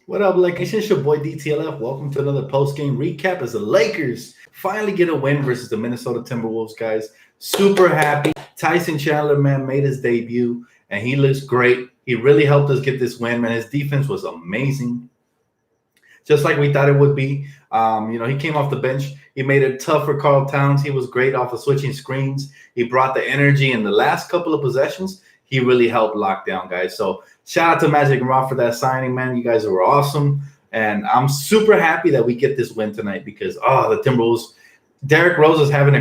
What up, Lakers? It's your boy DTLF. Welcome to another post-game recap as the Lakers finally get a win versus the Minnesota Timberwolves, guys. Super happy. Tyson Chandler, man, made his debut, and he looks great. He really helped us get this win, man. His defense was amazing, just like we thought it would be. He came off the bench. He made it tough for Carl Towns. He was great off of switching screens. He brought the energy in the last couple of possessions. He really helped lock down, guys. So shout out to Magic and Rob for that signing, man. You guys were awesome. And I'm super happy that we get this win tonight because, the Timberwolves, Derrick Rose is having a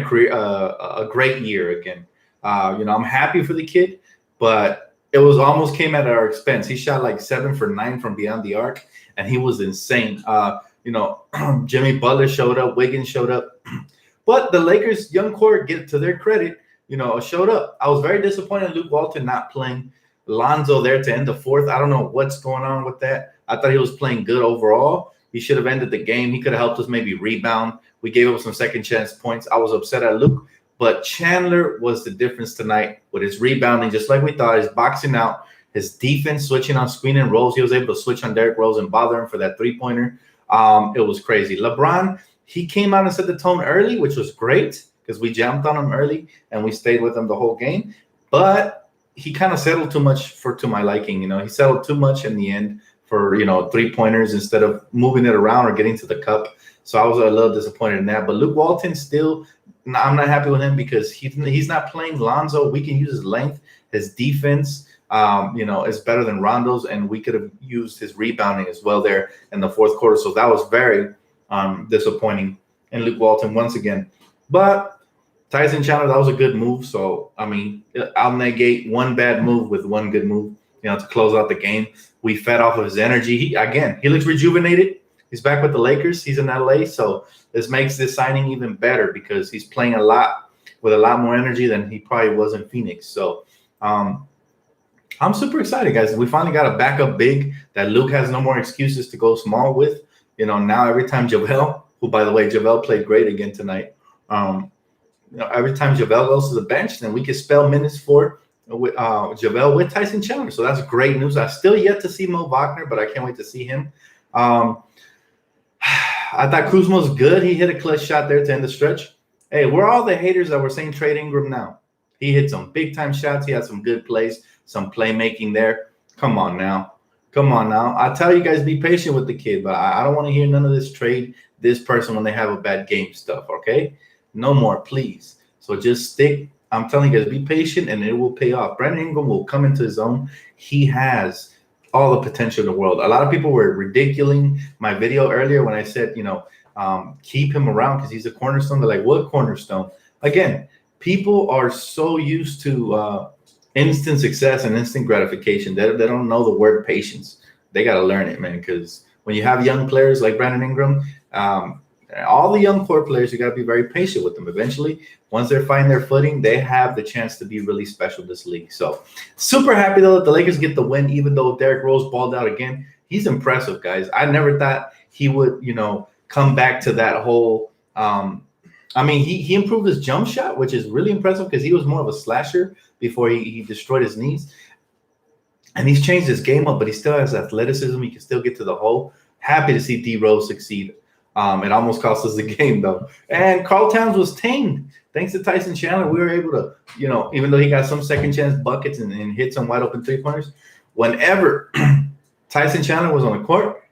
great year again. I'm happy for the kid, but it was almost came at our expense. He shot like 7 for 9 from beyond the arc, and he was insane. Jimmy Butler showed up, Wiggins showed up, but the Lakers' young core, get to their credit, showed up. I was very disappointed in Luke Walton not playing. Lonzo there to end the fourth. I don't know what's going on with that. I thought he was playing good overall. He should have ended the game. He could have helped us maybe rebound. We gave up some second chance points. I was upset at Luke, but Chandler was the difference tonight with his rebounding, just like we thought. His boxing out, his defense switching on screen and rolls. He was able to switch on Derrick Rose and bother him for that three-pointer. It was crazy. LeBron, he came out and set the tone early, which was great because we jumped on him early and we stayed with him the whole game. But he kind of settled too much to my liking. He settled too much in the end for, three-pointers instead of moving it around or getting to the cup. So I was a little disappointed in that. But Luke Walton still, I'm not happy with him because he's not playing Lonzo. We can use his length, his defense, is better than Rondo's, and we could have used his rebounding as well there in the fourth quarter. So that was very disappointing in Luke Walton once again. But Tyson Chandler, that was a good move. So, I'll negate one bad move with one good move, to close out the game. We fed off of his energy. He looks rejuvenated. He's back with the Lakers. He's in LA. So this makes this signing even better because he's playing with a lot more energy than he probably was in Phoenix. So I'm super excited, guys. We finally got a backup big that Luke has no more excuses to go small with. Now every time JaVale, who, by the way, JaVale played great again tonight. Every time JaVale goes to the bench, then we can spell minutes for JaVale with Tyson Chandler. So that's great news. I still yet to see Mo Wagner, but I can't wait to see him. I thought Kuzma was good. He hit a clutch shot there to end the stretch. Hey, we're all the haters that were saying trade Ingram now. He hit some big-time shots. He had some good plays, some playmaking there. Come on now. I tell you guys, be patient with the kid, but I don't want to hear none of this trade this person when they have a bad game stuff, okay? No more, please. So just stick. I'm telling you guys, be patient, and it will pay off. Brandon Ingram will come into his own. He has all the potential in the world. A lot of people were ridiculing my video earlier when I said, keep him around because he's a cornerstone. They're like, what cornerstone? Again, people are so used to instant success and instant gratification. They don't know the word patience. They got to learn it, man, because when you have young players like Brandon Ingram, all the young core players, you got to be very patient with them. Eventually, once they find their footing, they have the chance to be really special this league. So super happy, though, that the Lakers get the win, even though Derrick Rose balled out again. He's impressive, guys. I never thought he would, come back to that whole he improved his jump shot, which is really impressive because he was more of a slasher before he destroyed his knees. And he's changed his game up, but he still has athleticism. He can still get to the hole. Happy to see D Rose succeed. It almost cost us the game, though. And Carl Towns was tamed. Thanks to Tyson Chandler, we were able to, even though he got some second chance buckets and hit some wide open three-pointers, whenever Tyson Chandler was on the court,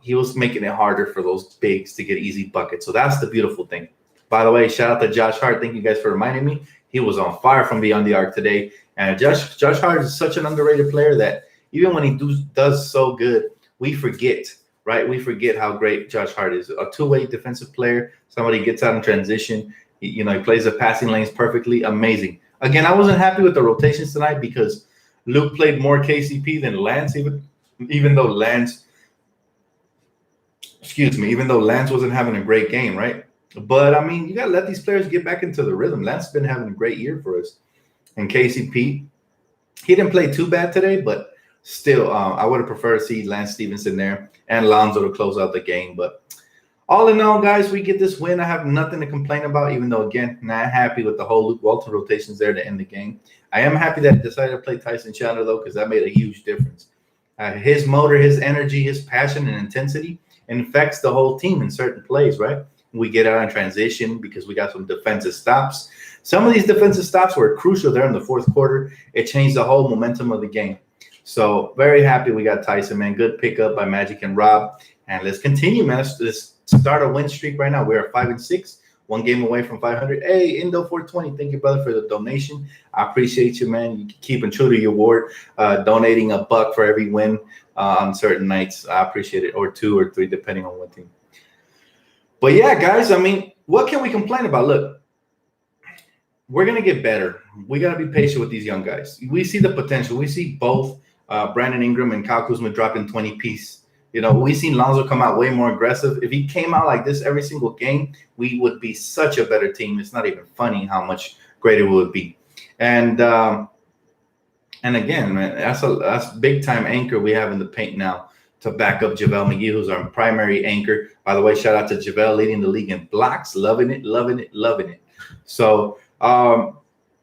he was making it harder for those bigs to get easy buckets. So that's the beautiful thing. By the way, shout out to Josh Hart. Thank you guys for reminding me. He was on fire from beyond the arc today. And Josh Hart is such an underrated player that even when he does so good, we forget. Right, we forget how great Josh Hart is. A two-way defensive player. Somebody gets out in transition. He plays the passing lanes perfectly. Amazing. Again, I wasn't happy with the rotations tonight because Luke played more KCP than Lance, even though Lance wasn't having a great game, right? But you gotta let these players get back into the rhythm. Lance has been having a great year for us. And KCP, he didn't play too bad today, but still, I would have preferred to see Lance Stevenson there and Lonzo to close out the game. But all in all, guys, we get this win. I have nothing to complain about, even though, again, not happy with the whole Luke Walton rotations there to end the game. I am happy that I decided to play Tyson Chandler, though, because that made a huge difference. His motor, his energy, his passion and intensity infects the whole team in certain plays, right? We get out in transition because we got some defensive stops. Some of these defensive stops were crucial there in the fourth quarter. It changed the whole momentum of the game. So very happy we got Tyson, man. Good pickup by Magic and Rob. And let's continue, man. Let's start a win streak right now. We're at 5-6, one game away from 500. Hey, Indo 420, thank you, brother, for the donation. I appreciate you, man. You keeping true to your word, donating $1 for every win on certain nights. I appreciate it, or 2 or 3, depending on what team. But yeah, guys, I mean, what can we complain about? Look, we're going to get better. We got to be patient with these young guys. We see the potential. We see both Brandon Ingram and Kyle Kuzma dropping 20 piece. You know, we seen Lonzo come out way more aggressive. If he came out like this every single game, we would be such a better team. It's not even funny how much greater we would be. And again, man, that's big time anchor we have in the paint now to back up JaVale McGee, who's our primary anchor. By the way, shout out to JaVale, leading the league in blocks, loving it, loving it, loving it. So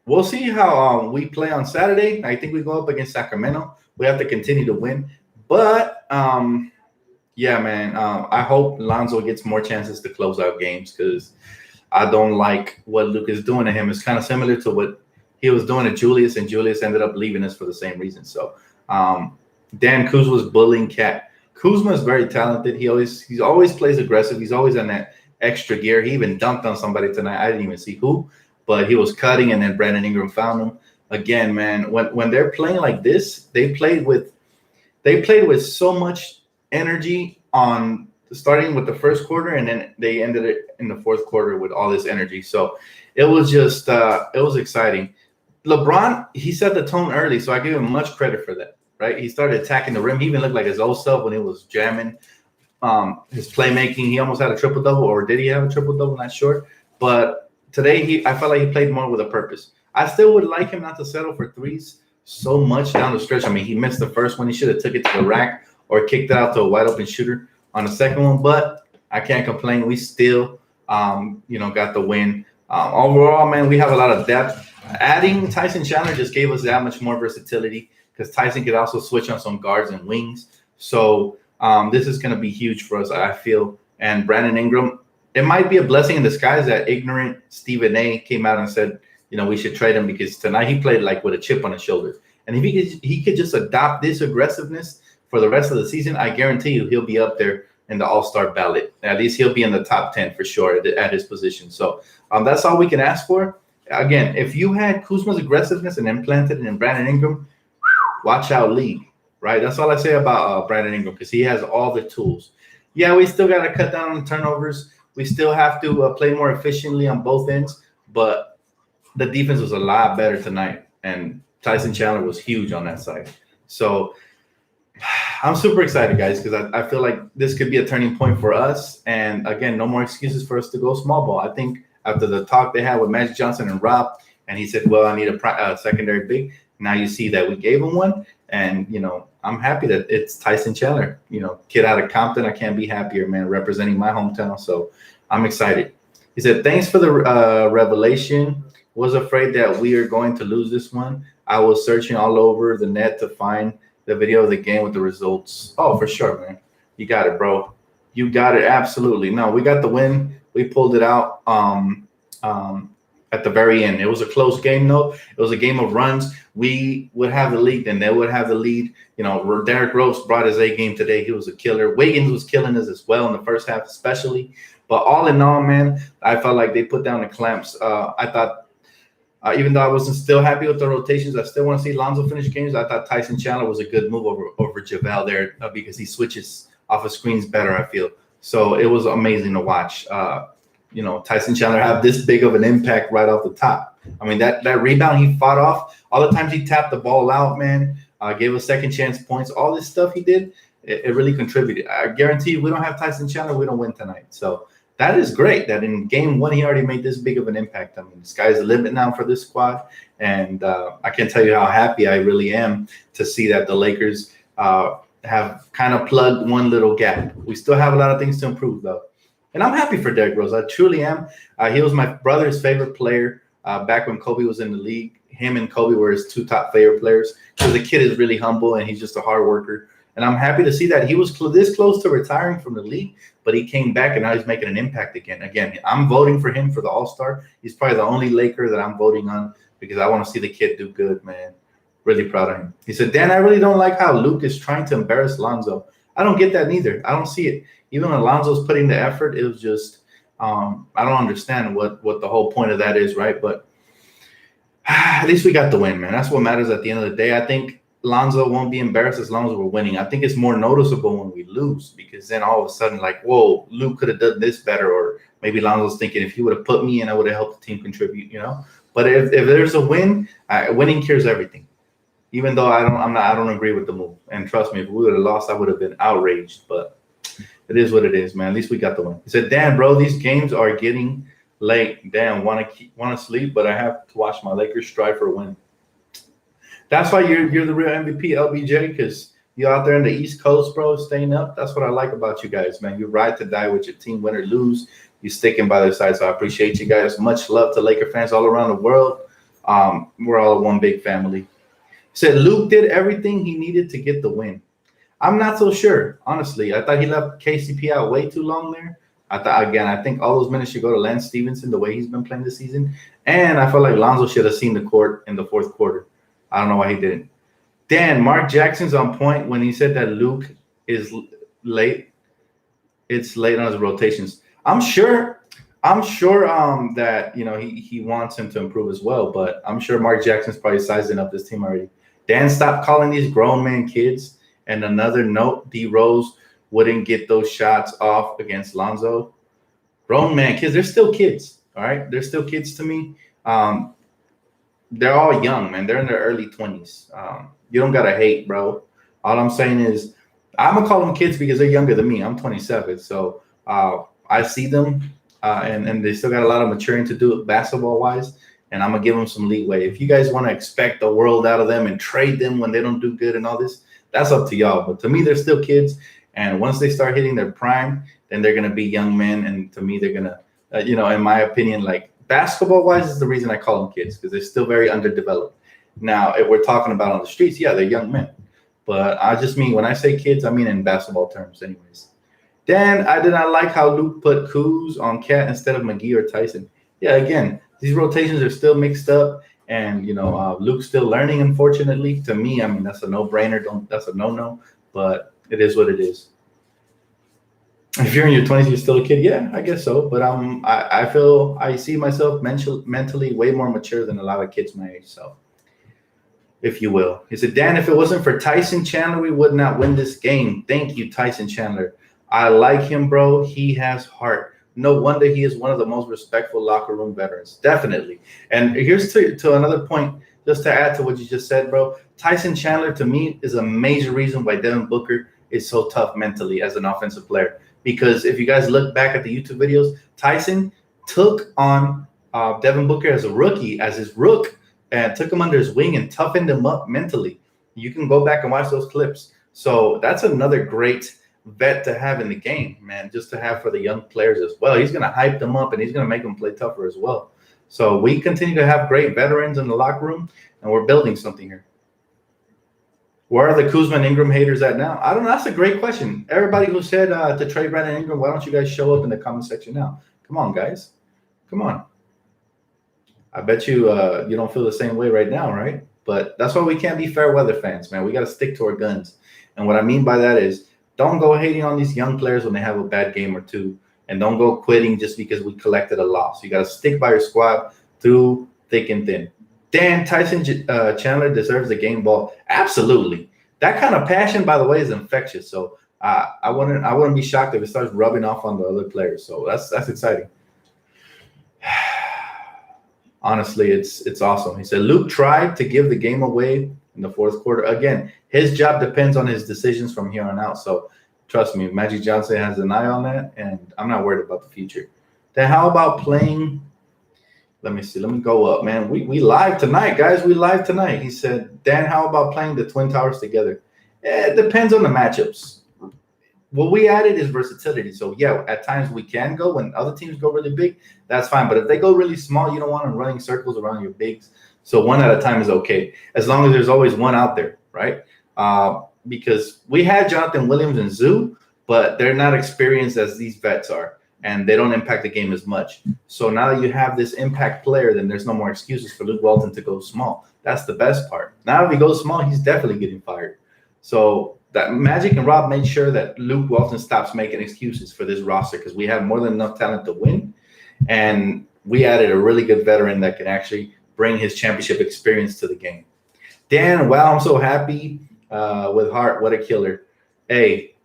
we'll see how we play on Saturday. I think we go up against Sacramento. We have to continue to win, but yeah, man. I hope Lonzo gets more chances to close out games because I don't like what Luke is doing to him. It's kind of similar to what he was doing to Julius, and Julius ended up leaving us for the same reason. So Dan Kuzma was bullying Cat. Kuzma is very talented. He always plays aggressive. He's always on that extra gear. He even dunked on somebody tonight. I didn't even see who, but he was cutting, and then Brandon Ingram found him. Again, man, when they're playing like this, they played with so much energy on starting with the first quarter, and then they ended it in the fourth quarter with all this energy. So it was just it was exciting. LeBron, he set the tone early, so I give him much credit for that, right? He started attacking the rim. He even looked like his old self when he was jamming. His playmaking, he almost had a triple-double, or did he have a triple-double? Not sure. But today, I felt like he played more with a purpose. I still would like him not to settle for threes so much down the stretch. I mean, he missed the first one. He should have took it to the rack or kicked it out to a wide open shooter on the second one, but I can't complain. We still, got the win. Overall, man, we have a lot of depth. Adding Tyson Chandler just gave us that much more versatility because Tyson could also switch on some guards and wings. So this is going to be huge for us, I feel. And Brandon Ingram, it might be a blessing in disguise that ignorant Stephen A came out and said, we should trade him because tonight he played like with a chip on his shoulder. And if he could just adopt this aggressiveness for the rest of the season, I guarantee you he'll be up there in the All-Star ballot. At least he'll be in the top 10 for sure at his position. So that's all we can ask for. Again, if you had Kuzma's aggressiveness and implanted it in Brandon Ingram, watch out league, right? That's all I say about Brandon Ingram because he has all the tools. Yeah, we still got to cut down on turnovers. We still have to play more efficiently on both ends, but the defense was a lot better tonight, and Tyson Chandler was huge on that side. So I'm super excited, guys, because I feel like this could be a turning point for us. And again, no more excuses for us to go small ball. I think after the talk they had with Magic Johnson and Rob, and he said, well, I need a secondary big. Now you see that we gave him one. And, I'm happy that it's Tyson Chandler, kid out of Compton. I can't be happier, man, representing my hometown. So I'm excited. He said, thanks for the revelation. Was afraid that we are going to lose this one. I was searching all over the net to find the video of the game with the results. Oh, for sure, man. You got it, bro. You got it. Absolutely. No, we got the win. We pulled it out at the very end. It was a close game, though. It was a game of runs. We would have the lead, and they would have the lead. Derrick Rose brought his A game today. He was a killer. Wiggins was killing us as well in the first half, especially. But all in all, man, I felt like they put down the clamps. I thought, even though I wasn't still happy with the rotations, I still want to see Lonzo finish games. I thought Tyson Chandler was a good move over JaVale there because he switches off of screens better, I feel. So it was amazing to watch. Tyson Chandler have this big of an impact right off the top. I mean, that rebound he fought off, all the times he tapped the ball out, man, gave us second chance points, all this stuff he did, it really contributed. I guarantee you, we don't have Tyson Chandler, we don't win tonight. So that is great that in game one, he already made this big of an impact. I mean, the sky's the limit now for this squad. And I can't tell you how happy I really am to see that the Lakers have kind of plugged one little gap. We still have a lot of things to improve, though. And I'm happy for Derrick Rose. I truly am. He was my brother's favorite player back when Kobe was in the league. Him and Kobe were his two top favorite players because the kid is really humble and he's just a hard worker. And I'm happy to see that he was this close to retiring from the league, but he came back and now he's making an impact again. Again, I'm voting for him for the All-Star. He's probably the only Laker that I'm voting on because I want to see the kid do good, man. Really proud of him. He said, Dan, I really don't like how Luke is trying to embarrass Lonzo. I don't get that neither. I don't see it. Even when Lonzo's putting the effort, it was just I don't understand what the whole point of that is, right? But at least we got the win, man. That's what matters at the end of the day. I think Lonzo won't be embarrassed as long as we're winning. I think it's more noticeable when we lose because then all of a sudden, like, whoa, Luke could have done this better, or maybe Lonzo's thinking if he would have put me in, I would have helped the team contribute, you know. But if there's a win, winning cures everything. Even though I don't agree with the move. And trust me, if we would have lost, I would have been outraged. But it is what it is, man. At least we got the win. He said, Dan, bro, these games are getting late. Damn, want to sleep, but I have to watch my Lakers strive for a win. That's why you're the real MVP, LBJ, because you're out there in the East Coast, bro, staying up. That's what I like about you guys, man. You ride to die with your team, win or lose. You're sticking by their side, so I appreciate you guys. Much love to Laker fans all around the world. We're all one big family. He said Luke did everything he needed to get the win. I'm not so sure, honestly. I thought he left KCP out way too long there. I think all those minutes should go to Lance Stevenson the way he's been playing this season. And I feel like Lonzo should have seen the court in the fourth quarter. I don't know why he didn't. Dan, Mark Jackson's on point when he said that Luke is late. It's late on his rotations. I'm sure that, you know, he wants him to improve as well, but I'm sure Mark Jackson's probably sizing up this team already. Dan, stop calling these grown man kids. And another note, D Rose wouldn't get those shots off against Lonzo. Grown man kids, they're still kids, all right? They're still kids to me. They're all young, man. They're in their early 20s. You don't got to hate, bro. All I'm saying is I'm going to call them kids because they're younger than me. I'm 27. So I see them, and they still got a lot of maturing to do basketball-wise, and I'm going to give them some leeway. If you guys want to expect the world out of them and trade them when they don't do good and all this, that's up to y'all. But to me, they're still kids, and once they start hitting their prime, then they're going to be young men, and to me, they're going to, in my opinion, like basketball-wise is the reason I call them kids because they're still very underdeveloped. Now, if we're talking about on the streets, yeah, they're young men. But I just mean when I say kids, I mean in basketball terms anyways. Dan, I did not like how Luke put Kuz on Cat instead of McGee or Tyson. Yeah, again, these rotations are still mixed up. And, Luke's still learning, unfortunately. To me, I mean, that's a no-brainer. That's a no-no. But it is what it is. If you're in your 20s, you're still a kid. Yeah, I guess so. But I see myself mentally way more mature than a lot of kids my age. So, if you will. He said, Dan, if it wasn't for Tyson Chandler, we would not win this game. Thank you, Tyson Chandler. I like him, bro. He has heart. No wonder he is one of the most respectful locker room veterans. Definitely. And here's to another point, just to add to what you just said, bro. Tyson Chandler, to me, is a major reason why Devin Booker is so tough mentally as an offensive player. Because if you guys look back at the YouTube videos, Tyson took on Devin Booker as a rookie, as his rook, and took him under his wing and toughened him up mentally. You can go back and watch those clips. So that's another great vet to have in the game, man, just to have for the young players as well. He's going to hype them up, and he's going to make them play tougher as well. So we continue to have great veterans in the locker room, and we're building something here. Where are the Kuzma and Ingram haters at now? I don't know. That's a great question. Everybody who said to trade Brandon Ingram, why don't you guys show up in the comment section now? Come on, guys. Come on. I bet you you don't feel the same way right now, right? But that's why we can't be fair weather fans, man. We got to stick to our guns. And what I mean by that is don't go hating on these young players when they have a bad game or two. And don't go quitting just because we collected a loss. You got to stick by your squad through thick and thin. Dan, Tyson Chandler deserves the game ball. Absolutely. That kind of passion, by the way, is infectious. So I wouldn't be shocked if it starts rubbing off on the other players. So that's exciting. Honestly, it's awesome. He said Luke tried to give the game away in the fourth quarter. Again, his job depends on his decisions from here on out. So trust me, Magic Johnson has an eye on that, and I'm not worried about the future. Then how about playing? Let me see. Let me go up, man. We live tonight, guys. We live tonight. He said, Dan, how about playing the Twin Towers together? It depends on the matchups. What we added is versatility. So, yeah, at times we can go when other teams go really big. That's fine. But if they go really small, you don't want them running circles around your bigs. So one at a time is okay, as long as there's always one out there, right? because we had Jonathan Williams and Zoo, but they're not experienced as these vets are, and they don't impact the game as much. So now that you have this impact player, then there's no more excuses for Luke Walton to go small. That's the best part. Now if he goes small, he's definitely getting fired. So that Magic and Rob made sure that Luke Walton stops making excuses for this roster, because we have more than enough talent to win, and we added a really good veteran that can actually bring his championship experience to the game. Dan, wow, I'm so happy with Hart. What a killer. Hey,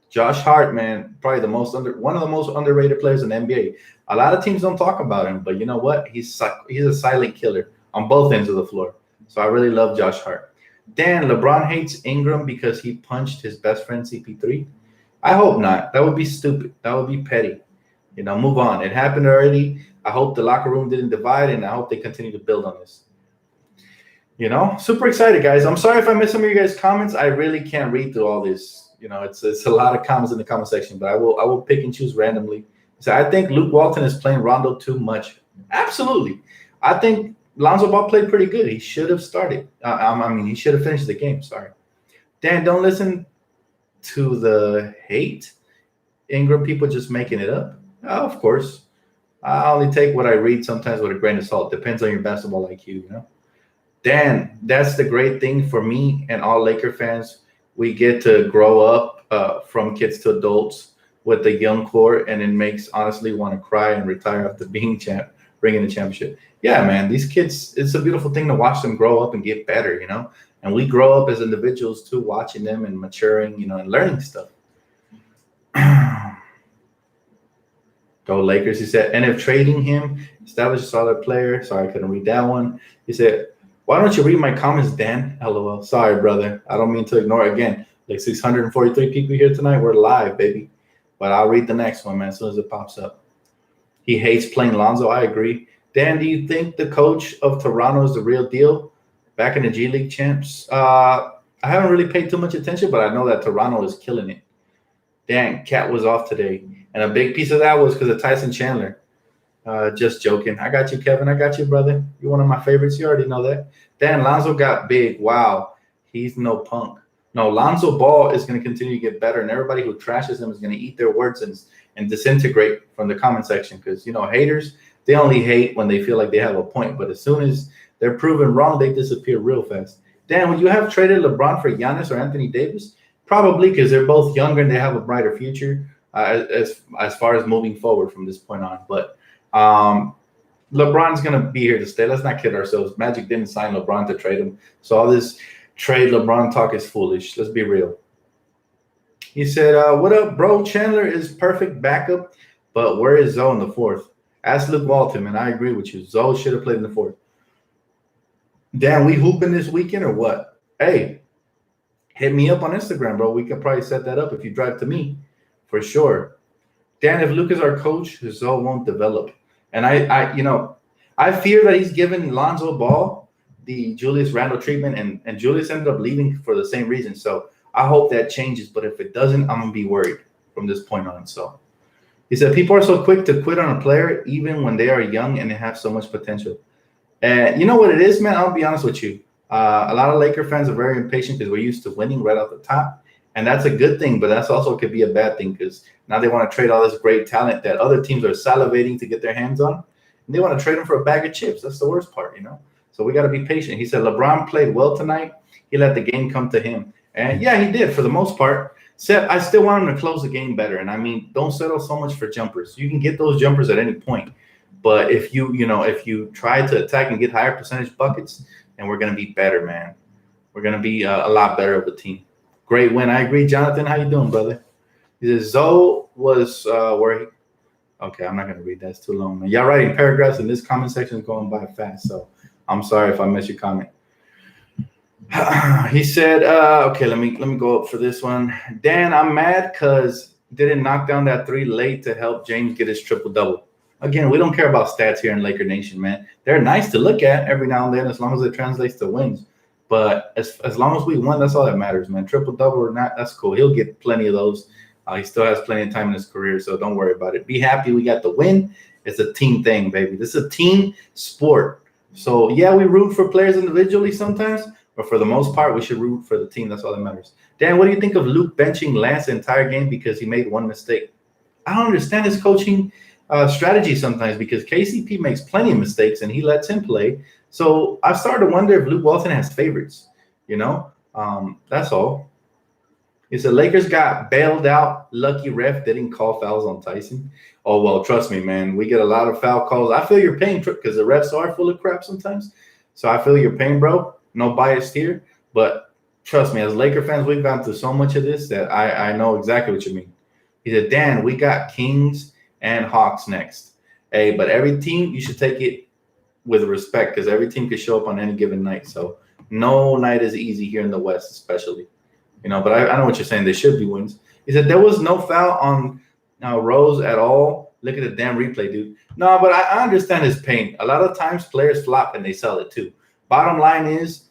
Josh Hart, man, probably one of the most underrated players in the NBA. A lot of teams don't talk about him, but you know what? He's a silent killer on both ends of the floor. So I really love Josh Hart. Dan, LeBron hates Ingram because he punched his best friend CP3. I hope not. That would be stupid. That would be petty. Move on. It happened already. I hope the locker room didn't divide, and I hope they continue to build on this. Super excited, guys. I'm sorry if I missed some of you guys' comments. I really can't read through all this. It's a lot of comments in the comment section, but I will pick and choose randomly. So I think Luke Walton is playing Rondo too much. Absolutely. I think Lonzo Ball played pretty good. He should have started. He should have finished the game. Sorry. Dan, don't listen to the hate. Ingram people just making it up. Oh, of course. I only take what I read sometimes with a grain of salt. Depends on your basketball IQ, Dan, that's the great thing for me and all Laker fans. We get to grow up from kids to adults with the young core, and it makes honestly want to cry and retire after bringing the championship. Yeah, man, these kids, it's a beautiful thing to watch them grow up and get better, and we grow up as individuals too, watching them and maturing, and learning stuff. Go Lakers, he said. And if trading him, establish a solid player. Sorry, I couldn't read that one. He said, why don't you read my comments, Dan? LOL. Sorry, brother. I don't mean to ignore it again. Like 643 people here tonight. We're live, baby. But I'll read the next one, man, as soon as it pops up. He hates playing Lonzo. I agree. Dan, do you think the coach of Toronto is the real deal? Back in the G League champs? I haven't really paid too much attention, but I know that Toronto is killing it. Dan, Cat was off today. And a big piece of that was because of Tyson Chandler. Just joking. I got you, Kevin. I got you, brother. You're one of my favorites. You already know that. Dan, Lonzo got big. Wow. He's no punk. No, Lonzo Ball is going to continue to get better, and everybody who trashes him is going to eat their words and disintegrate from the comment section, because, haters, they only hate when they feel like they have a point. But as soon as they're proven wrong, they disappear real fast. Dan, would you have traded LeBron for Giannis or Anthony Davis? Probably, because they're both younger and they have a brighter future as far as moving forward from this point on. But LeBron's going to be here to stay. Let's not kid ourselves. Magic didn't sign LeBron to trade him. So all this trade LeBron talk is foolish. Let's be real. He said, what up, bro? Chandler is perfect backup, but where is Zoe in the fourth? Ask Luke Walton, and I agree with you. Zoe should have played in the fourth. Dan, we hooping this weekend or what? Hey, hit me up on Instagram, bro. We could probably set that up if you drive to me, for sure. Dan, if Luke is our coach, Zoe won't develop. And I fear that he's given Lonzo Ball the Julius Randle treatment, and Julius ended up leaving for the same reason. So I hope that changes. But if it doesn't, I'm going to be worried from this point on. So he said, people are so quick to quit on a player, even when they are young and they have so much potential. And you know what it is, man? I'll be honest with you. A lot of Laker fans are very impatient because we're used to winning right off the top. And that's a good thing, but that's also could be a bad thing, because now they want to trade all this great talent that other teams are salivating to get their hands on. And they want to trade them for a bag of chips. That's the worst part, So we got to be patient. He said, LeBron played well tonight. He let the game come to him. And yeah, he did for the most part. Except I still want him to close the game better. And don't settle so much for jumpers. You can get those jumpers at any point. But if you try to attack and get higher percentage buckets, then we're going to be better, man. We're going to be a lot better of a team. Great win. I agree. Jonathan, how you doing, brother? He says, Zoe was where he – okay, I'm not going to read that. It's too long, man. Y'all writing paragraphs in this comment section is going by fast, so I'm sorry if I missed your comment. He said, okay, let me go up for this one. Dan, I'm mad because didn't knock down that three late to help James get his triple-double. Again, we don't care about stats here in Laker Nation, man. They're nice to look at every now and then as long as it translates to wins. But as long as we won, that's all that matters, man. Triple-double or not, that's cool. He'll get plenty of those. He still has plenty of time in his career, so don't worry about it. Be happy we got the win. It's a team thing, baby. This is a team sport. So, yeah, we root for players individually sometimes, But for the most part, we should root for the team. That's all that matters. Dan, what do you think of Luke benching Lance the entire game because he made one mistake? I don't understand his coaching strategy sometimes because KCP makes plenty of mistakes and he lets him play. So I've started to wonder if Luke Walton has favorites. That's all. He said Lakers got bailed out. Lucky ref didn't call fouls on Tyson. Oh, well, trust me, man. We get a lot of foul calls. I feel your pain because the refs are full of crap sometimes. So I feel your pain, bro. No bias here. But trust me, as Laker fans, we've gone through so much of this that I know exactly what you mean. He said, Dan, we got Kings and Hawks next. Hey, but every team, you should take it with respect because every team could show up on any given night. So no night is easy here in the West, especially. But I know what you're saying. There should be wins. He said there was no foul on Rose at all. Look at the damn replay, dude. No, but I understand his pain. A lot of times players flop and they sell it too. Bottom line is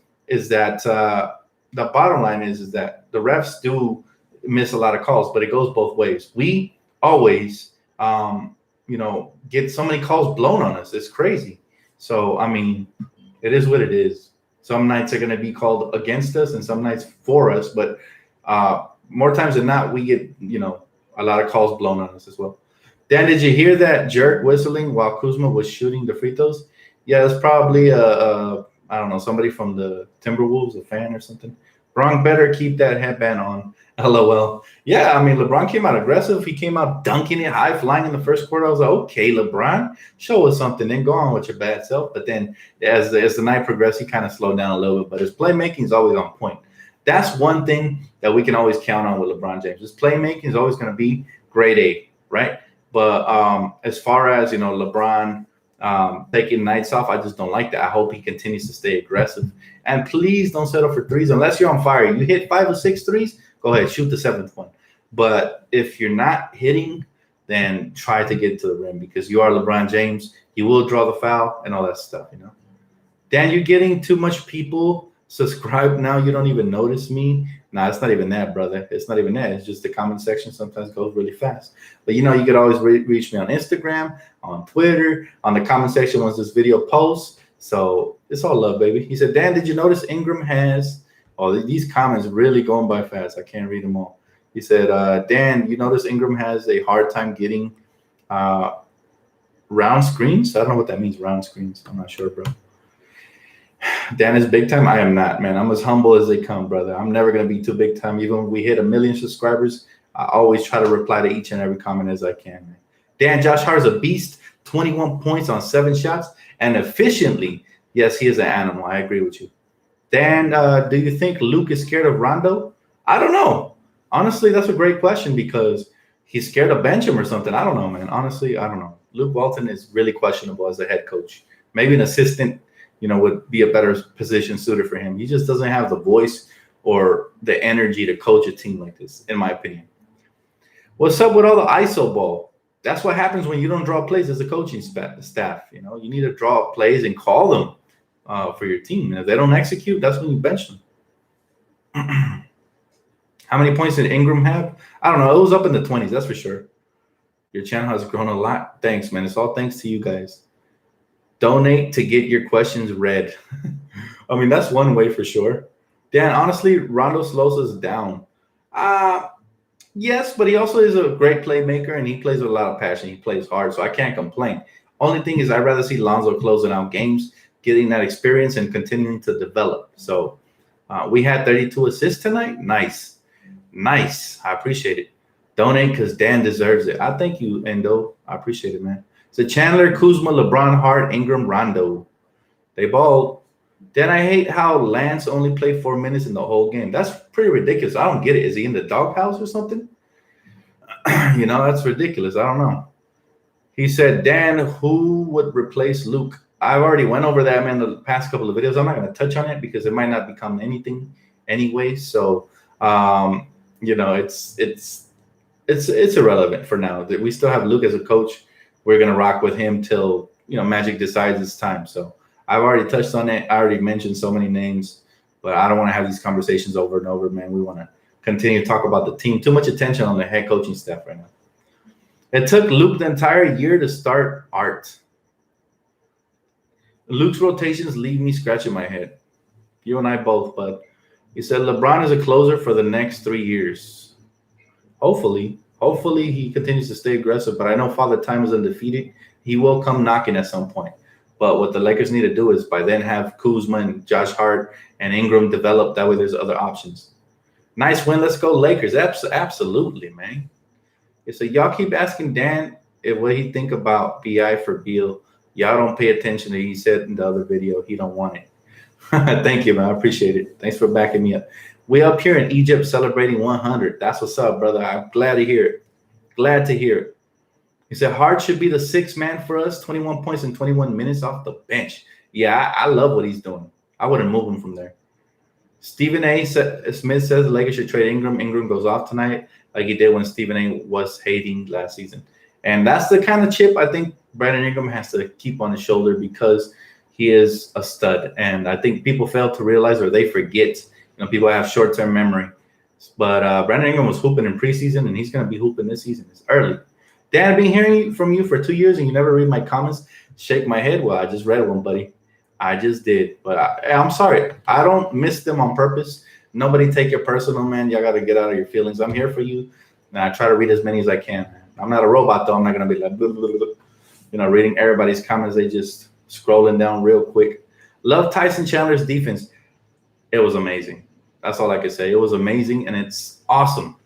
that the bottom line is that the refs do miss a lot of calls, but it goes both ways. We always, get so many calls blown on us. It's crazy. So, I mean, it is what it is. Some nights are going to be called against us and some nights for us. But more times than not, we get, a lot of calls blown on us as well. Dan, did you hear that jerk whistling while Kuzma was shooting the free throws? Yeah, it's probably, I don't know, somebody from the Timberwolves, a fan or something. Bron better keep that headband on. LOL. Yeah, I mean, LeBron came out aggressive. He came out dunking it, high flying in the first quarter. I was like, okay, LeBron, show us something. Then go on with your bad self. But then as the night progressed, he kind of slowed down a little bit. But his playmaking is always on point. That's one thing that we can always count on with LeBron James. His playmaking is always going to be grade A, right? But as far as, LeBron taking nights off, I just don't like that. I hope he continues to stay aggressive. And please don't settle for threes unless you're on fire. You hit 5 or 6 threes, go ahead, shoot the 7th one. But if you're not hitting, then try to get to the rim because you are LeBron James. You will draw the foul and all that stuff, Dan, you're getting too much people subscribed now. You don't even notice me. Nah, it's not even that, brother. It's not even that. It's just the comment section sometimes goes really fast. But, you could always reach me on Instagram, on Twitter, on the comment section once this video posts. So it's all love, baby. He said, Dan, did you notice Ingram has – oh, these comments really going by fast. I can't read them all. He said, Dan, you notice Ingram has a hard time getting round screens? I don't know what that means, round screens. I'm not sure, bro. Dan is big time. I am not, man. I'm as humble as they come, brother. I'm never going to be too big time. Even when we hit 1 million subscribers, I always try to reply to each and every comment as I can, man. Dan, Josh Hart's a beast, 21 points on 7 shots, and efficiently. Yes, he is an animal. I agree with you. Dan, do you think Luke is scared of Rondo? I don't know. Honestly, that's a great question because he's scared to bench him or something. I don't know, man. Honestly, I don't know. Luke Walton is really questionable as a head coach. Maybe an assistant would be a better position suited for him. He just doesn't have the voice or the energy to coach a team like this, in my opinion. What's up with all the ISO ball? That's what happens when you don't draw plays as a coaching staff. You need to draw plays and call them for your team. And if they don't execute, that's when you bench them. How many points did Ingram have? I don't know. It was up in the 20s, that's for sure. Your channel has grown a lot. Thanks, man. It's all thanks to you guys. Donate to get your questions read. I mean, that's one way for sure. Dan, honestly, Rondo slows us down. Yes, but he also is a great playmaker, and he plays with a lot of passion. He plays hard, so I can't complain. Only thing is I'd rather see Lonzo closing out games, getting that experience, and continuing to develop. So we had 32 assists tonight. Nice. I appreciate it. Donate because Dan deserves it. I thank you, Endo. I appreciate it, man. So Chandler, Kuzma, LeBron, Hart, Ingram, Rondo. They balled. Then I hate how Lance only played 4 minutes in the whole game. That's pretty ridiculous. I don't get it. Is he in the doghouse or something? That's ridiculous. I don't know. He said, Dan, who would replace Luke? I've already went over that, man, the past couple of videos. I'm not going to touch on it because it might not become anything anyway. So, it's irrelevant for now. We still have Luke as a coach. We're going to rock with him till, Magic decides it's time. So I've already touched on it. I already mentioned so many names, but I don't want to have these conversations over and over, man. We want to continue to talk about the team. Too much attention on the head coaching staff right now. It took Luke the entire year to start Art. Luke's rotations leave me scratching my head. You and I both. But he said LeBron is a closer for the next 3 years. Hopefully he continues to stay aggressive. But I know Father Time is undefeated. He will come knocking at some point. But what the Lakers need to do is by then have Kuzma and Josh Hart and Ingram develop. That way, there's other options. Nice win. Let's go Lakers. Absolutely, man. So y'all keep asking Dan what he think about BI for Beal. Y'all don't pay attention to. He said in the other video he don't want it. Thank you, man. I appreciate it. Thanks for backing me up. We up here in Egypt celebrating 100. That's what's up, brother. I'm glad to hear it. Glad to hear it. He said Hart should be the sixth man for us. 21 points in 21 minutes off the bench. Yeah, I love what he's doing. I wouldn't move him from there. Stephen A. Smith says the Lakers should trade Ingram. Ingram goes off tonight like he did when Stephen A. was hating last season. And that's the kind of chip I think Brandon Ingram has to keep on his shoulder because he is a stud. And I think people fail to realize or they forget. People have short-term memory. But Brandon Ingram was hooping in preseason, and he's going to be hooping this season. It's early. Dan, I've been hearing from you for 2 years, and you never read my comments. Shake my head. Well, I just read one, buddy. I just did. But I'm sorry. I don't miss them on purpose. Nobody take it personal, man. Y'all got to get out of your feelings. I'm here for you, and I try to read as many as I can. Man. I'm not a robot, though. I'm not going to be like, blah, blah, blah, reading everybody's comments. They just scrolling down real quick. Love Tyson Chandler's defense. It was amazing. That's all I can say. It was amazing, and it's awesome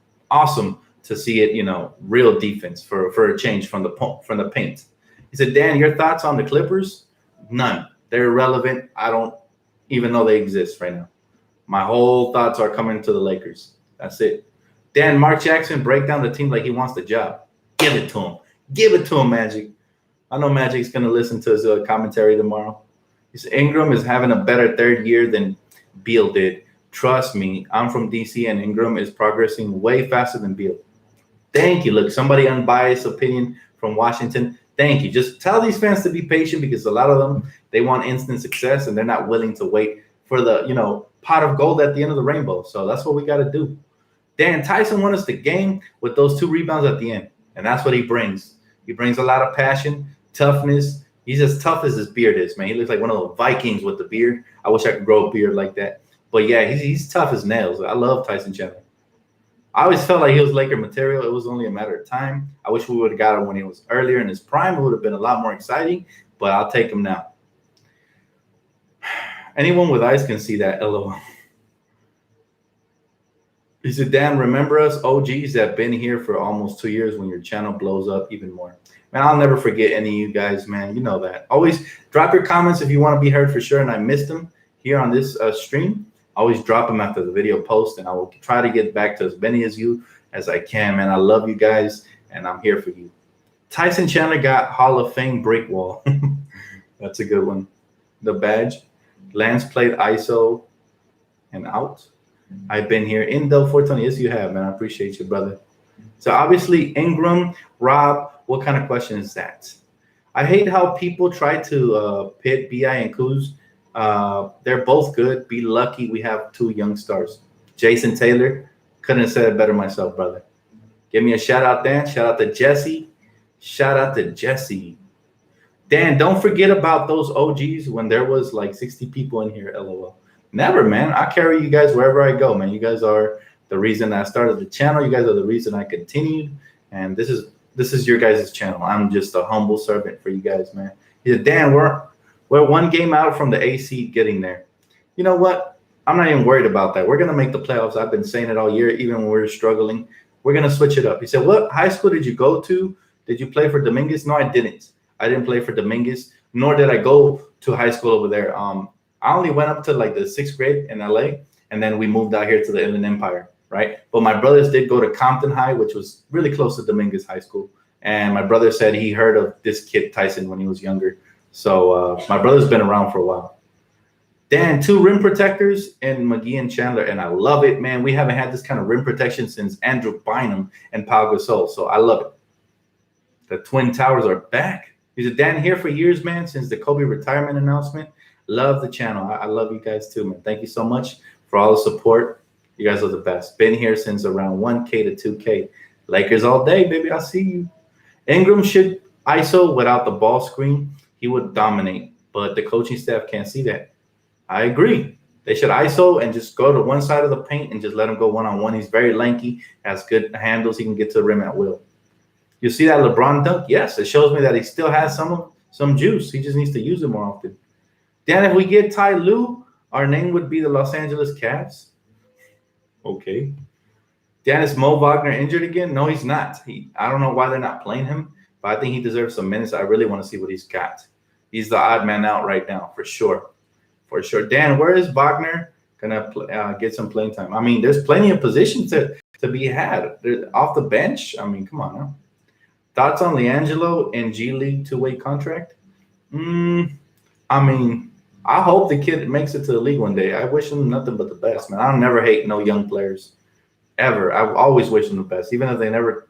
to see it, real defense for a change from the paint. He said, Dan, your thoughts on the Clippers? None. They're irrelevant. I don't even know they exist right now. My whole thoughts are coming to the Lakers. That's it. Dan, Mark Jackson break down the team like he wants the job. Give it to him. Give it to him, Magic. I know Magic's going to listen to his commentary tomorrow. He said, Ingram is having a better third year than Beal did. Trust me, I'm from DC, and Ingram is progressing way faster than Beal. Thank you. Look, somebody unbiased opinion from Washington. Thank you. Just tell these fans to be patient because a lot of them, they want instant success, and they're not willing to wait for the, pot of gold at the end of the rainbow. So that's what we got to do. Dan, Tyson won us the game with those 2 rebounds at the end, and that's what he brings. He brings a lot of passion, toughness. He's as tough as his beard is, man. He looks like one of the Vikings with the beard. I wish I could grow a beard like that. But, yeah, he's tough as nails. I love Tyson Chandler. I always felt like he was Laker material. It was only a matter of time. I wish we would have got him when he was earlier in his prime. It would have been a lot more exciting, but I'll take him now. Anyone with eyes can see that, LOL. He said, Dan, remember us OGs that been here for almost 2 years when your channel blows up even more. Man, I'll never forget any of you guys, man. You know that. Always drop your comments if you want to be heard for sure, and I missed them here on this stream. Always drop them after the video post, and I will try to get back to as many as you as I can, man. I love you guys, and I'm here for you. Tyson Chandler got Hall of Fame break wall. That's a good one. The badge. Lance played ISO and out. I've been here in Del 420. Yes, you have, man. I appreciate you, brother. So obviously, Ingram, Rob, what kind of question is that? I hate how people try to pit BI and Kuz. They're both good. Be lucky we have 2 young stars. Jason Taylor, couldn't have said it better myself, brother. Give me a shout out, Dan. Shout out to Jesse. Shout out to Jesse. Dan, don't forget about those OGs when there was like 60 people in here, LOL. Never, man. I carry you guys wherever I go, man. You guys are the reason I started the channel. You guys are the reason I continued. And this is your guys' channel. I'm just a humble servant for you guys, man. He said, Dan, we're 1 game out from the AC getting there. You know what? I'm not even worried about that. We're going to make the playoffs. I've been saying it all year, even when we're struggling. We're going to switch it up. He said, what high school did you go to? Did you play for Dominguez? No, I didn't. I didn't play for Dominguez, nor did I go to high school over there. I only went up to like the 6th grade in LA, and then we moved out here to the Inland Empire, right? But my brothers did go to Compton High, which was really close to Dominguez High School. And my brother said he heard of this kid, Tyson, when he was younger. So my brother's been around for a while. Dan, 2 rim protectors in McGee and Chandler, and I love it, man. We haven't had this kind of rim protection since Andrew Bynum and Pau Gasol, so I love it. The Twin Towers are back. He's a Dan here for years, man, since the Kobe retirement announcement. Love the channel. I love you guys too, man. Thank you so much for all the support. You guys are the best. Been here since around 1K to 2K. Lakers all day, baby. I see you. Ingram should ISO without the ball screen. He would dominate, but the coaching staff can't see that. I agree. They should ISO and just go to one side of the paint and just let him go one-on-one. He's very lanky, has good handles. He can get to the rim at will. You see that LeBron dunk? Yes, it shows me that he still has some juice. He just needs to use it more often. Dan, if we get Ty Lue, our name would be the Los Angeles Cavs. Okay. Dan, is Mo Wagner injured again? No, he's not. I don't know why they're not playing him, but I think he deserves some minutes. I really want to see what he's got. He's the odd man out right now, for sure. For sure. Dan, where is Wagner going to get some playing time? I mean, there's plenty of positions to be had. Off the bench, I mean, come on now. Thoughts on LiAngelo and G League two-way contract? I mean, I hope the kid makes it to the league one day. I wish him nothing but the best, man. I don't never hate no young players, ever. I always wish them the best, even if they never,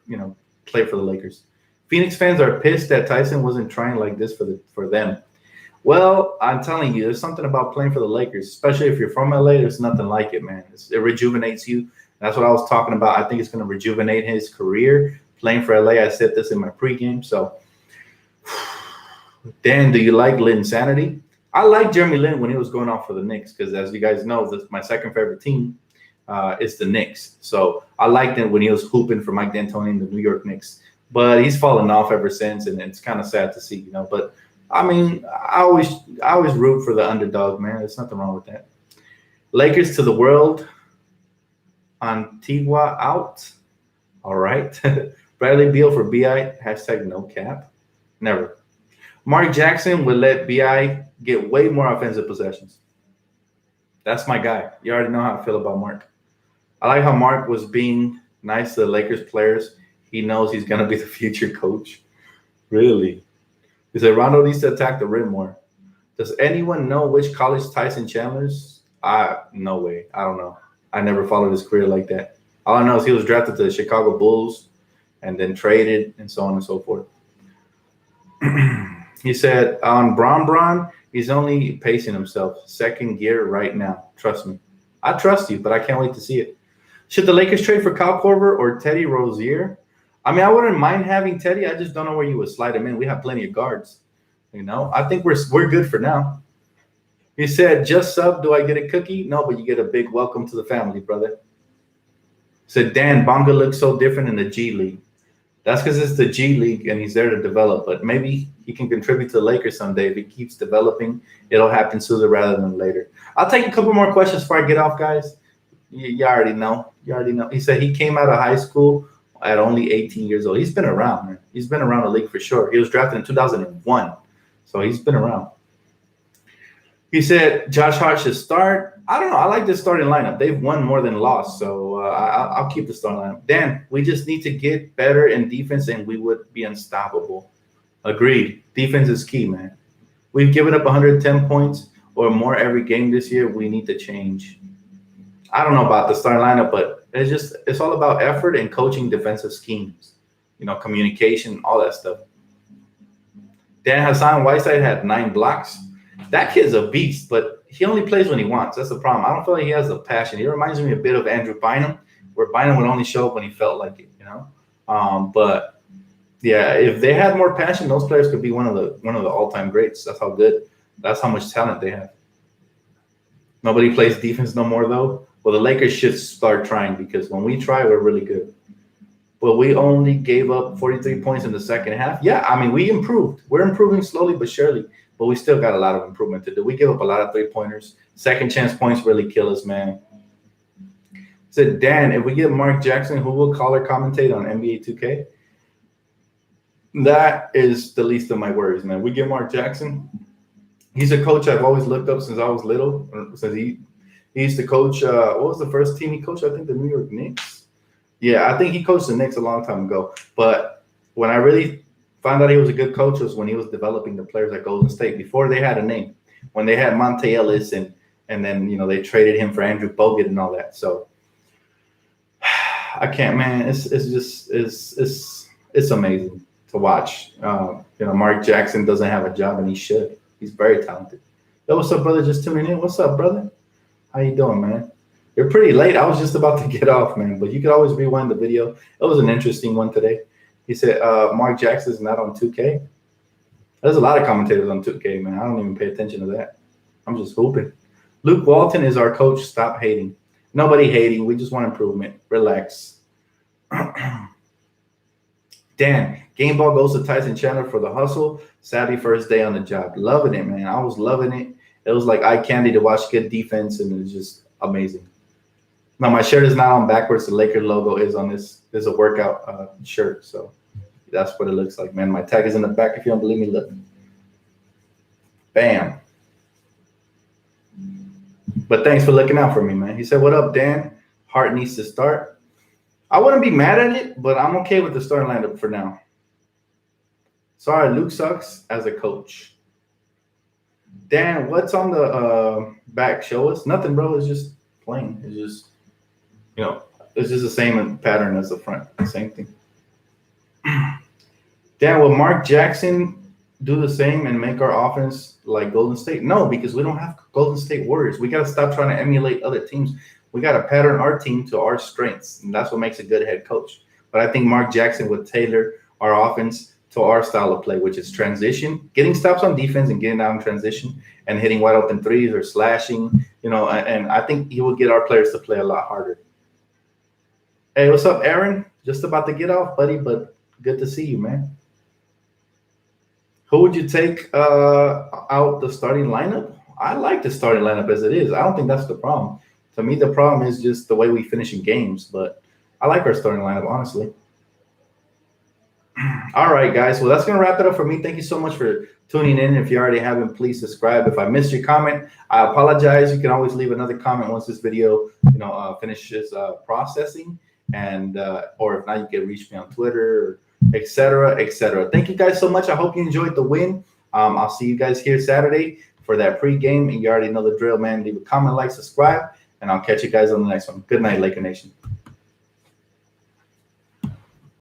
play for the Lakers. Phoenix fans are pissed that Tyson wasn't trying like this for them. Well, I'm telling you, there's something about playing for the Lakers, especially if you're from LA. There's nothing like it, man. It rejuvenates you. That's what I was talking about. I think it's going to rejuvenate his career playing for LA. I said this in my pregame. So, Dan, do you like Lin Sanity? I like Jeremy Lin when he was going off for the Knicks because, as you guys know, my second favorite team is the Knicks. So I liked it when he was hooping for Mike D'Antoni and the New York Knicks. But he's fallen off ever since, and it's kind of sad to see, But I mean, I always root for the underdog, man. There's nothing wrong with that. Lakers to the world. Antigua out. All right. Bradley Beal for BI. Hashtag no cap. Never. Mark Jackson would let BI get way more offensive possessions. That's my guy. You already know how I feel about Mark. I like how Mark was being nice to the Lakers players. He knows he's going to be the future coach. Really? He said Rondo needs to attack the rim more. Does anyone know which college Tyson Chandler's? No way. I don't know. I never followed his career like that. All I know is he was drafted to the Chicago Bulls and then traded and so on and so forth. He said on Bron, he's only pacing himself. Second gear right now. Trust me. I trust you, but I can't wait to see it. Should the Lakers trade for Kyle Korver or Teddy Rozier? I mean, I wouldn't mind having Teddy. I just don't know where you would slide him in. We have plenty of guards. I think we're good for now. He said, just sub, do I get a cookie? No, but you get a big welcome to the family, brother. Said, Dan, Bonga looks so different in the G League. That's because it's the G League and he's there to develop. But maybe he can contribute to the Lakers someday. If he keeps developing, it'll happen sooner rather than later. I'll take a couple more questions before I get off, guys. You already know. He said he came out of high school at only 18 years old. He's been around, man. He's been around the league for sure. He was drafted in 2001. So he's been around. He said Josh Hart should start. I don't know. I like this starting lineup. They've won more than lost, so I'll keep the starting lineup. Dan, we just need to get better in defense, and we would be unstoppable. Agreed. Defense is key, man. We've given up 110 points or more every game this year. We need to change. I don't know about the starting lineup, but it's all about effort and coaching defensive schemes. Communication, all that stuff. Dan Hassan Whiteside had 9 blocks. That kid's a beast, but he only plays when he wants. That's the problem. I don't feel like he has the passion. He reminds me a bit of Andrew Bynum, where Bynum would only show up when he felt like it, But yeah, if they had more passion, those players could be one of the all-time greats. That's how much talent they have. Nobody plays defense no more, though. Well, the Lakers should start trying because when we try, we're really good. But we only gave up 43 points in the second half. Yeah, I mean, we improved. We're improving slowly but surely, but we still got a lot of improvement to do. We give up a lot of three-pointers. Second chance points really kill us, man. Said, Dan, if we get Mark Jackson, who will color commentate on NBA 2K? That is the least of my worries, man. We get Mark Jackson. He's a coach I've always looked up since I was little. Since he used to coach, what was the first team he coached? I think the New York Knicks. Yeah, I think he coached the Knicks a long time ago. But when I really found out he was a good coach was when he was developing the players at Golden State before they had a name. When they had Monte Ellis and then they traded him for Andrew Bogut and all that. So I can't, man. It's amazing to watch. Mark Jackson doesn't have a job and he should. He's very talented. Yo, what's up, brother? Just tuning in. What's up, brother? How you doing, man? You're pretty late. I was just about to get off, man. But you could always rewind the video. It was an interesting one today. He said Mark Jackson's not on 2K. There's a lot of commentators on 2K, man. I don't even pay attention to that. I'm just hooping. Luke Walton is our coach. Stop hating. Nobody hating. We just want improvement. Relax. Dan, game ball goes to Tyson Chandler for the hustle. Savvy first day on the job. Loving it, man. I was loving it. It was like eye candy to watch good defense, and it was just amazing. Now, my shirt is not on backwards. The Lakers logo is on this. There's a workout shirt, so that's what it looks like, man. My tag is in the back. If you don't believe me, look. Bam. But thanks for looking out for me, man. He said, "What up, Dan? Hart needs to start." I wouldn't be mad at it, but I'm okay with the starting lineup for now. Sorry, Luke sucks as a coach. Dan, what's on the back? Show us. Nothing, bro. It's just plain. It's just, it's just the same pattern as the front. Same thing. Dan, will Mark Jackson do the same and make our offense like Golden State? No, because we don't have Golden State Warriors. We got to stop trying to emulate other teams. We got to pattern our team to our strengths, and that's what makes a good head coach. But I think Mark Jackson would tailor our offense to our style of play, which is transition, getting stops on defense and getting out in transition and hitting wide open threes or slashing, and I think he would get our players to play a lot harder. Hey, what's up, Aaron? Just about to get off, buddy, but good to see you, man. Who would you take out the starting lineup? I like the starting lineup as it is. I don't think that's the problem. To me, the problem is just the way we finish in games, but I like our starting lineup, honestly. All right, guys. Well, that's going to wrap it up for me. Thank you so much for tuning in. If you already haven't, please subscribe. If I missed your comment, I apologize. You can always leave another comment once this video, finishes processing, and or if not, you can reach me on Twitter, etc., etc. Thank you guys so much. I hope you enjoyed the win. I'll see you guys here Saturday for that pregame, and you already know the drill, man. Leave a comment, like, subscribe, and I'll catch you guys on the next one. Good night, Laker Nation.